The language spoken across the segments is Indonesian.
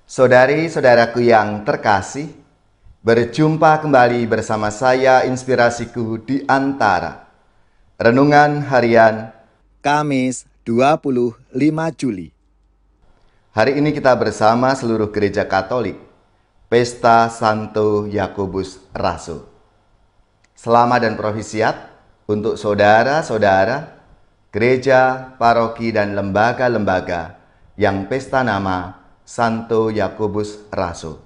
Saudari-saudaraku yang terkasih, berjumpa kembali bersama saya Inspirasiku di Antara. Renungan Harian Kamis 25 Juli. Hari ini kita bersama seluruh gereja Katolik, Pesta Santo Yakobus Rasul. Selamat dan profisiat untuk saudara-saudara, gereja, paroki, dan lembaga-lembaga yang pesta nama Santo Yakobus Rasul.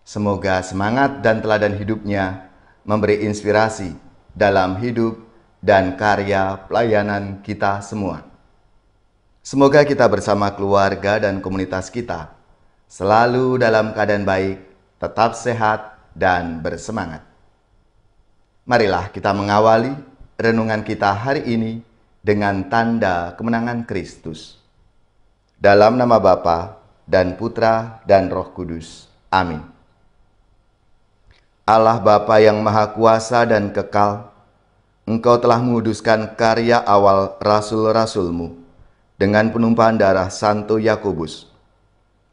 Semoga semangat dan teladan hidupnya memberi inspirasi dalam hidup dan karya pelayanan kita semua. Semoga kita bersama keluarga dan komunitas kita selalu dalam keadaan baik, tetap sehat, dan bersemangat. Marilah kita mengawali renungan kita hari ini dengan tanda kemenangan Kristus. Dalam nama Bapa dan Putra dan Roh Kudus. Amin. Allah Bapa yang Maha Kuasa dan Kekal, Engkau telah menguduskan karya awal rasul-rasul-Mu dengan penumpahan darah Santo Yakobus.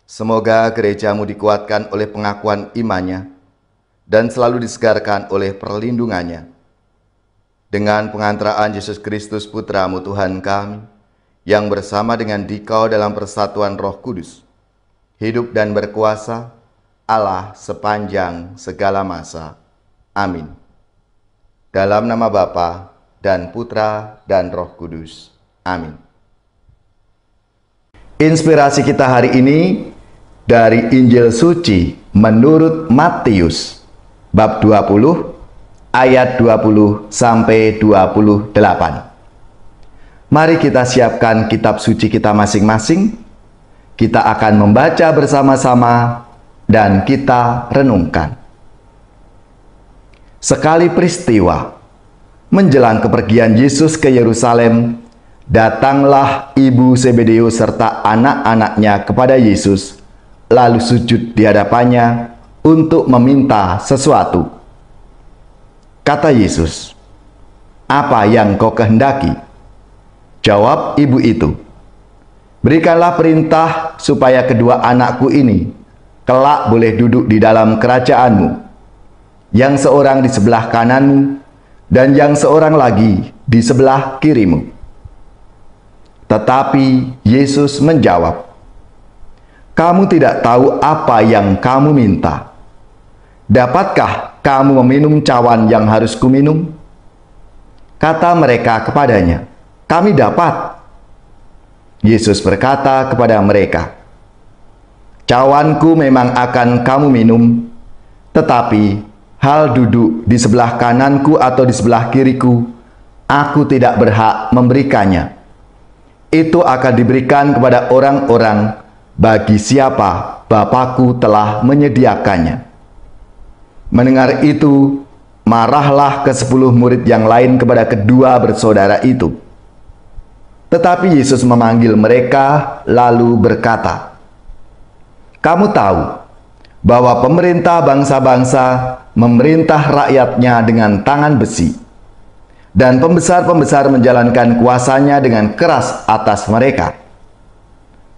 Semoga gereja-Mu dikuatkan oleh pengakuan imannya dan selalu disegarkan oleh perlindungannya. Dengan pengantaraan Yesus Kristus Putra-Mu Tuhan kami, yang bersama dengan Dikau dalam persatuan Roh Kudus, hidup dan berkuasa Allah sepanjang segala masa. Amin. Dalam nama Bapa dan Putra dan Roh Kudus. Amin. Inspirasi kita hari ini dari Injil Suci menurut Matius, bab 20, ayat 20 sampai 28. Mari kita siapkan kitab suci kita masing-masing. Kita akan membaca bersama-sama dan kita renungkan. Sekali peristiwa, menjelang kepergian Yesus ke Yerusalem, datanglah ibu Zebedeus serta anak-anaknya kepada Yesus, lalu sujud di hadapannya untuk meminta sesuatu. Kata Yesus, "Apa yang kau kehendaki?" Jawab ibu itu, "Berikanlah perintah supaya kedua anakku ini kelak boleh duduk di dalam kerajaan-Mu, yang seorang di sebelah kanan-Mu dan yang seorang lagi di sebelah kiri-Mu." Tetapi Yesus menjawab, "Kamu tidak tahu apa yang kamu minta. Dapatkah kamu meminum cawan yang harus kuminum?" Kata mereka kepadanya, "Kami dapat." Yesus berkata kepada mereka, "Cawanku memang akan kamu minum, tetapi hal duduk di sebelah kananku atau di sebelah kiriku, aku tidak berhak memberikannya. Itu akan diberikan kepada orang-orang bagi siapa Bapakku telah menyediakannya." Mendengar itu, marahlah ke-10 murid yang lain kepada kedua bersaudara itu. Tetapi Yesus memanggil mereka lalu berkata, "Kamu tahu bahwa pemerintah bangsa-bangsa memerintah rakyatnya dengan tangan besi, dan pembesar-pembesar menjalankan kuasanya dengan keras atas mereka.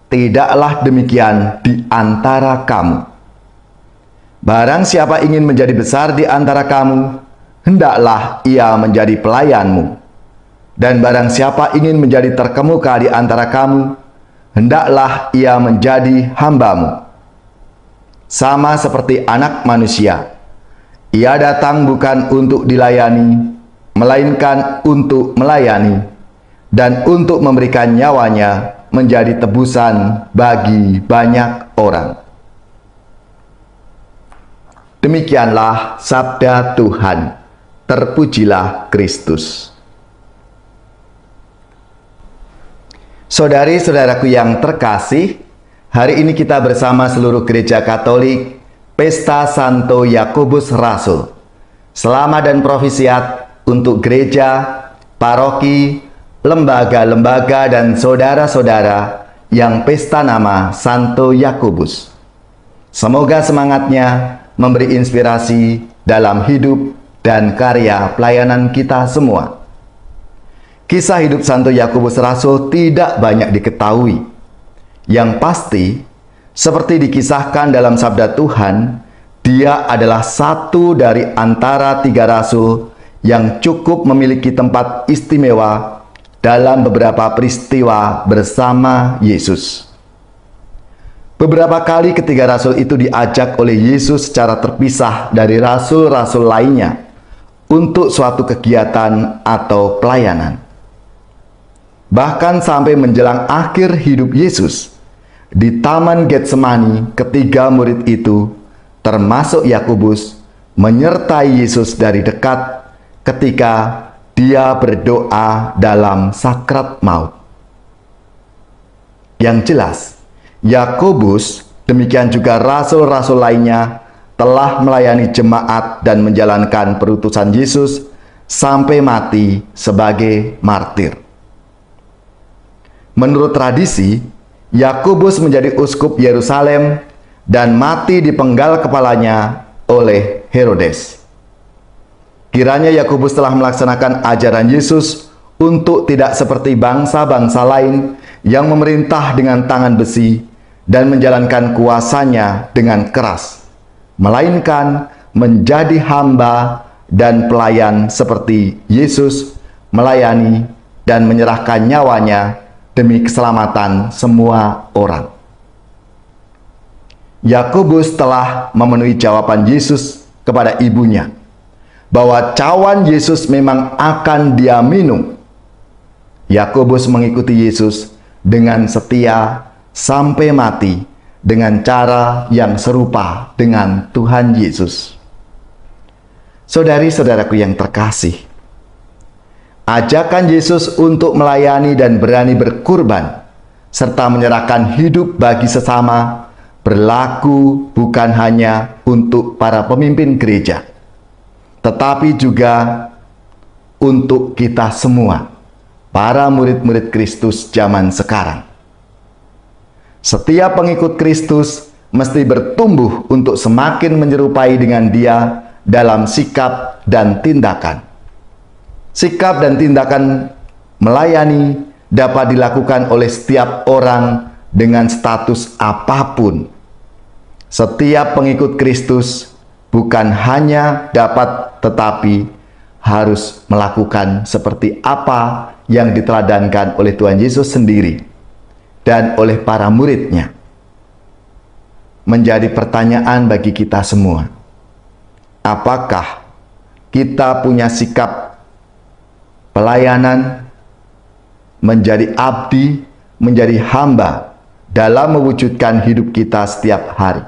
Tidaklah demikian di antara kamu. Barang siapa ingin menjadi besar di antara kamu, hendaklah ia menjadi pelayanmu. Dan barang siapa ingin menjadi terkemuka di antara kamu, hendaklah ia menjadi hambamu. Sama seperti Anak Manusia, ia datang bukan untuk dilayani, melainkan untuk melayani, dan untuk memberikan nyawanya menjadi tebusan bagi banyak orang." Demikianlah sabda Tuhan. Terpujilah Kristus. Saudari-saudaraku yang terkasih, hari ini kita bersama seluruh gereja Katolik, Pesta Santo Yakobus Rasul. Selamat dan profisiat untuk gereja, paroki, lembaga-lembaga, dan saudara-saudara yang pesta nama Santo Yakobus. Semoga semangatnya memberi inspirasi dalam hidup dan karya pelayanan kita semua. Kisah hidup Santo Yakobus Rasul tidak banyak diketahui. Yang pasti, Seperti dikisahkan dalam sabda Tuhan, dia adalah satu dari antara 3 rasul yang cukup memiliki tempat istimewa dalam beberapa peristiwa bersama Yesus. Beberapa kali ketiga rasul itu diajak oleh Yesus secara terpisah dari rasul-rasul lainnya untuk suatu kegiatan atau pelayanan. Bahkan sampai menjelang akhir hidup Yesus, di Taman Getsemani, ketiga murid itu, termasuk Yakobus, menyertai Yesus dari dekat ketika dia berdoa dalam sakrat maut. Yang jelas, Yakobus, demikian juga rasul-rasul lainnya, telah melayani jemaat dan menjalankan perutusan Yesus sampai mati sebagai martir. Menurut tradisi, Yakobus menjadi uskup Yerusalem dan mati dipenggal kepalanya oleh Herodes. Kiranya Yakobus telah melaksanakan ajaran Yesus untuk tidak seperti bangsa-bangsa lain yang memerintah dengan tangan besi dan menjalankan kuasanya dengan keras, melainkan menjadi hamba dan pelayan seperti Yesus melayani dan menyerahkan nyawanya demi keselamatan semua orang. Yakobus telah memenuhi jawaban Yesus kepada ibunya bahwa cawan Yesus memang akan dia minum. Yakobus mengikuti Yesus dengan setia sampai mati dengan cara yang serupa dengan Tuhan Yesus. Saudari-saudaraku yang terkasih, ajakan Yesus untuk melayani dan berani berkurban serta menyerahkan hidup bagi sesama berlaku bukan hanya untuk para pemimpin gereja, tetapi juga untuk kita semua, para murid-murid Kristus zaman sekarang. Setiap pengikut Kristus mesti bertumbuh untuk semakin menyerupai dengan Dia dalam sikap dan tindakan. Sikap dan tindakan melayani dapat dilakukan oleh setiap orang dengan status apapun. Setiap pengikut Kristus bukan hanya dapat tetapi harus melakukan seperti apa yang diteladankan oleh Tuhan Yesus sendiri dan oleh para muridnya. Menjadi pertanyaan bagi kita semua, apakah kita punya sikap pelayanan, menjadi abdi, menjadi hamba dalam mewujudkan hidup kita setiap hari?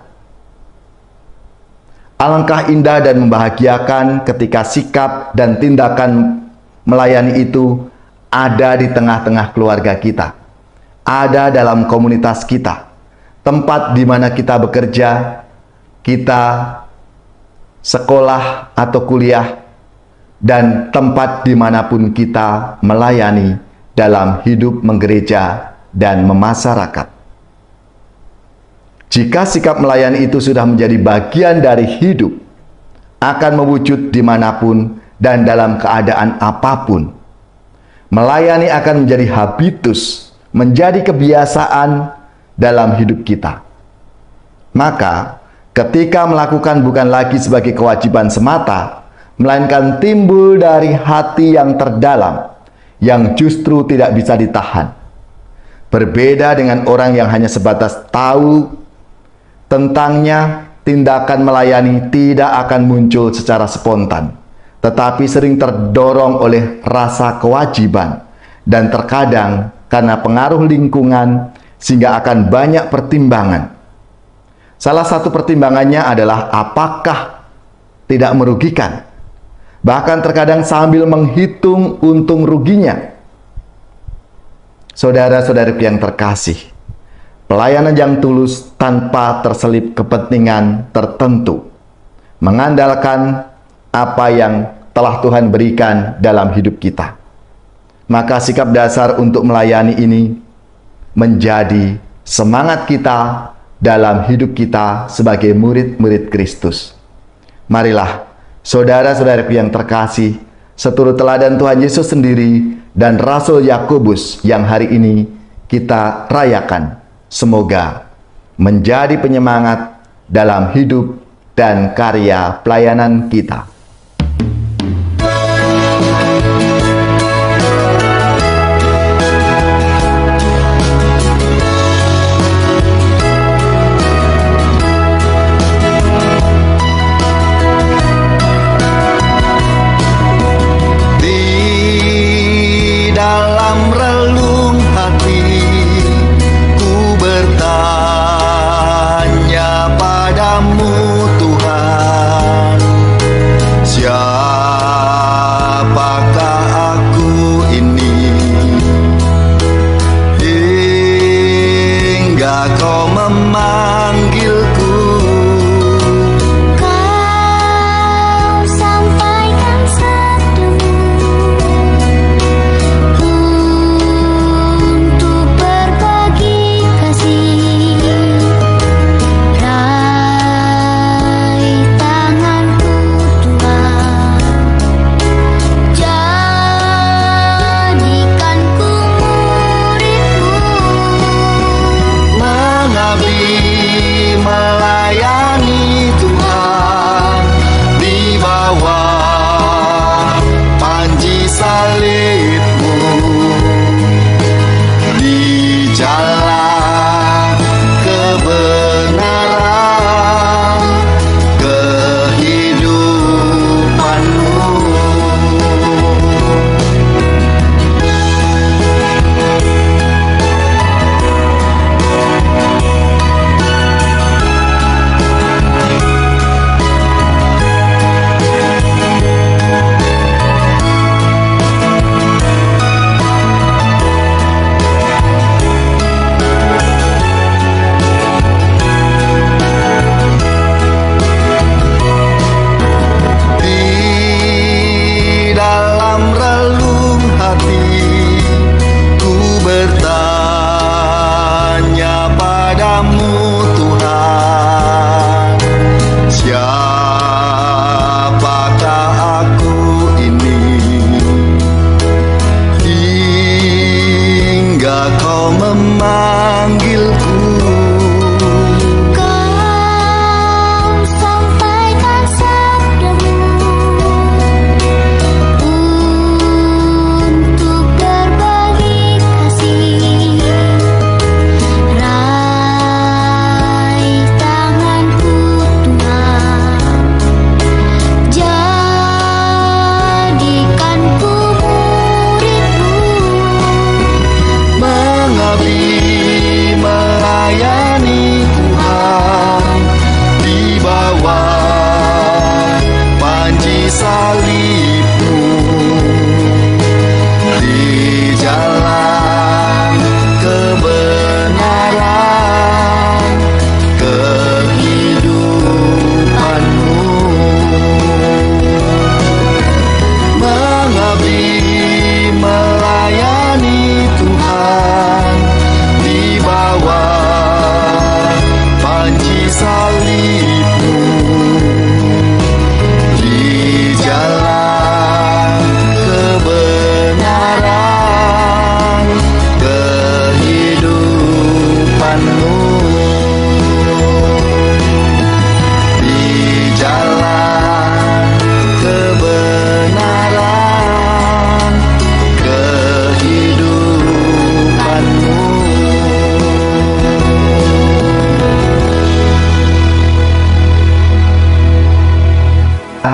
Alangkah indah dan membahagiakan ketika sikap dan tindakan melayani itu ada di tengah-tengah keluarga kita, ada dalam komunitas kita, tempat di mana kita bekerja, kita sekolah atau kuliah, dan tempat dimanapun kita melayani dalam hidup menggereja dan memasyarakat. Jika sikap melayani itu sudah menjadi bagian dari hidup, akan mewujud dimanapun dan dalam keadaan apapun. Melayani akan menjadi habitus, menjadi kebiasaan dalam hidup kita. Maka, ketika melakukan bukan lagi sebagai kewajiban semata, melainkan timbul dari hati yang terdalam, yang justru tidak bisa ditahan. Berbeda dengan orang yang hanya sebatas tahu tentangnya, tindakan melayani tidak akan muncul secara spontan, tetapi sering terdorong oleh rasa kewajiban, dan terkadang karena pengaruh lingkungan, sehingga akan banyak pertimbangan. Salah satu pertimbangannya adalah apakah tidak merugikan, bahkan terkadang sambil menghitung untung ruginya. Saudara-saudariku yang terkasih, pelayanan yang tulus tanpa terselip kepentingan tertentu, mengandalkan apa yang telah Tuhan berikan dalam hidup kita. Maka sikap dasar untuk melayani ini menjadi semangat kita dalam hidup kita sebagai murid-murid Kristus. Marilah, saudara-saudaraku yang terkasih, seturut teladan Tuhan Yesus sendiri dan Rasul Yakobus yang hari ini kita rayakan, semoga menjadi penyemangat dalam hidup dan karya pelayanan kita.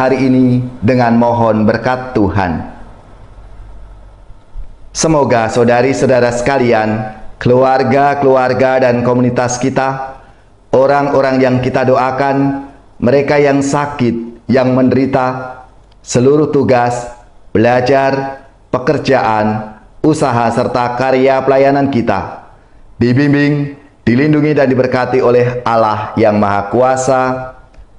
Hari ini dengan mohon berkat Tuhan. Semoga saudari-saudara sekalian, keluarga-keluarga dan komunitas kita, orang-orang yang kita doakan, mereka yang sakit, yang menderita, seluruh tugas, belajar, pekerjaan, usaha serta karya pelayanan kita dibimbing, dilindungi dan diberkati oleh Allah yang Maha Kuasa,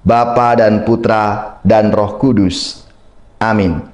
Bapa dan Putra dan Roh Kudus. Amin.